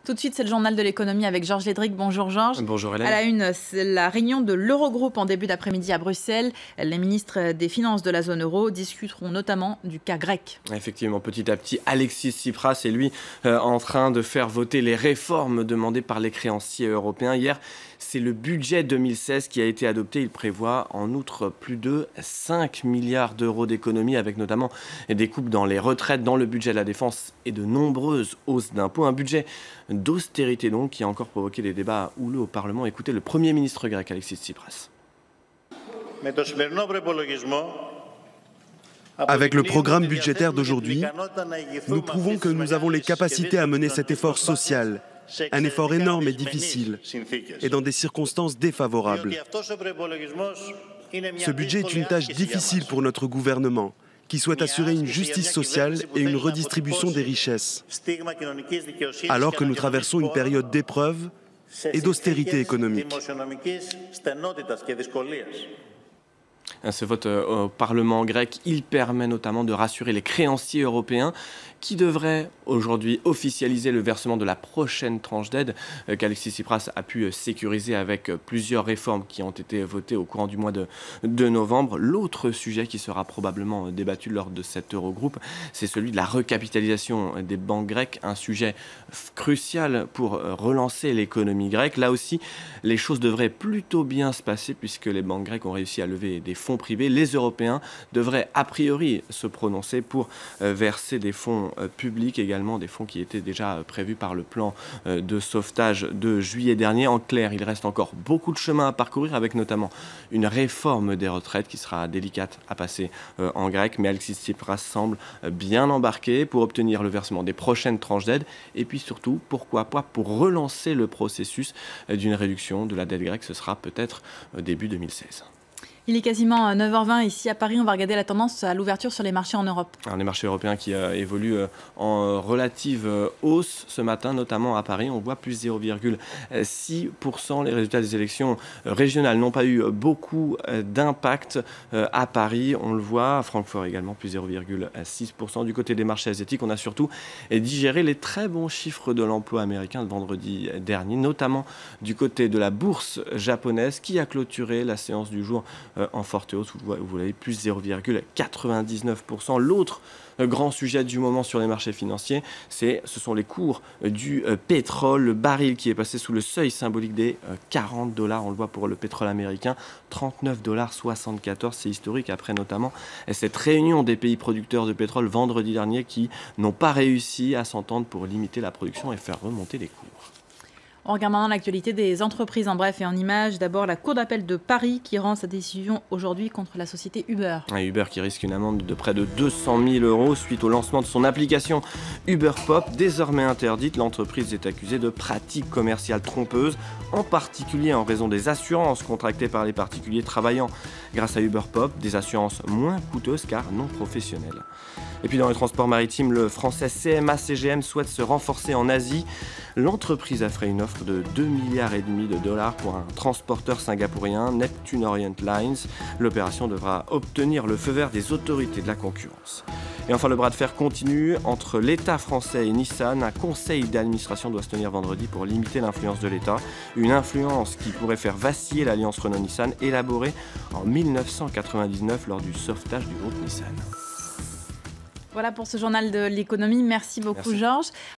Tout de suite, c'est le journal de l'économie avec Georges Lédric. Bonjour Georges. Bonjour Hélène. À la une, c'est la réunion de l'Eurogroupe en début d'après-midi à Bruxelles. Les ministres des Finances de la zone euro discuteront notamment du cas grec. Effectivement, petit à petit, Alexis Tsipras est lui en train de faire voter les réformes demandées par les créanciers européens. Hier, c'est le budget 2016 qui a été adopté. Il prévoit en outre plus de 5 milliards d'euros d'économies, avec notamment des coupes dans les retraites, dans le budget de la défense et de nombreuses hausses d'impôts. Un budget d'austérité donc qui a encore provoqué des débats houleux au Parlement. Écoutez le Premier ministre grec Alexis Tsipras. Avec le programme budgétaire d'aujourd'hui, nous prouvons que nous avons les capacités à mener cet effort social, un effort énorme et difficile, et dans des circonstances défavorables. Ce budget est une tâche difficile pour notre gouvernement, qui souhaite assurer une justice sociale et une redistribution des richesses, alors que nous traversons une période d'épreuve et d'austérité économique. Ce vote au Parlement grec, il permet notamment de rassurer les créanciers européens qui devraient aujourd'hui officialiser le versement de la prochaine tranche d'aide qu'Alexis Tsipras a pu sécuriser avec plusieurs réformes qui ont été votées au courant du mois de novembre. L'autre sujet qui sera probablement débattu lors de cet Eurogroupe, c'est celui de la recapitalisation des banques grecques, un sujet crucial pour relancer l'économie grecque. Là aussi, les choses devraient plutôt bien se passer puisque les banques grecques ont réussi à lever des fonds privés. Les Européens devraient a priori se prononcer pour verser des fonds publics, également des fonds qui étaient déjà prévus par le plan de sauvetage de juillet dernier. En clair, il reste encore beaucoup de chemin à parcourir, avec notamment une réforme des retraites qui sera délicate à passer en grec, mais Alexis Tsipras semble bien embarqué pour obtenir le versement des prochaines tranches d'aide et puis surtout, pourquoi pas, pour relancer le processus d'une réduction de la dette grecque. Ce sera peut-être début 2016. Il est quasiment 9h20 ici à Paris. On va regarder la tendance à l'ouverture sur les marchés en Europe. Alors, les marchés européens qui évoluent en relative hausse ce matin, notamment à Paris. On voit plus 0,6%. Les résultats des élections régionales n'ont pas eu beaucoup d'impact à Paris. On le voit, à Francfort également, plus 0,6%. Du côté des marchés asiatiques, on a surtout digéré les très bons chiffres de l'emploi américain de vendredi dernier, notamment du côté de la bourse japonaise qui a clôturé la séance du jour en forte hausse, vous l'avez, plus 0,99%. L'autre grand sujet du moment sur les marchés financiers, ce sont les cours du pétrole. Le baril qui est passé sous le seuil symbolique des $40. On le voit pour le pétrole américain, $39,74. C'est historique après notamment cette réunion des pays producteurs de pétrole vendredi dernier qui n'ont pas réussi à s'entendre pour limiter la production et faire remonter les cours. On regarde maintenant l'actualité des entreprises en bref et en images. D'abord, la Cour d'appel de Paris qui rend sa décision aujourd'hui contre la société Uber. Uber qui risque une amende de près de 200 000 € suite au lancement de son application Uber Pop. Désormais interdite, l'entreprise est accusée de pratiques commerciales trompeuses, en particulier en raison des assurances contractées par les particuliers travaillant grâce à Uber Pop, des assurances moins coûteuses car non professionnelles. Et puis dans les transports maritimes, le français CMA-CGM souhaite se renforcer en Asie. L'entreprise a fait une offre de 2,5 milliards de dollars pour un transporteur singapourien, Neptune Orient Lines. L'opération devra obtenir le feu vert des autorités de la concurrence. Et enfin, le bras de fer continue entre l'État français et Nissan. Un conseil d'administration doit se tenir vendredi pour limiter l'influence de l'État. Une influence qui pourrait faire vaciller l'alliance Renault-Nissan élaborée en 1999 lors du sauvetage du groupe Nissan. Voilà pour ce journal de l'économie. Merci beaucoup, Georges.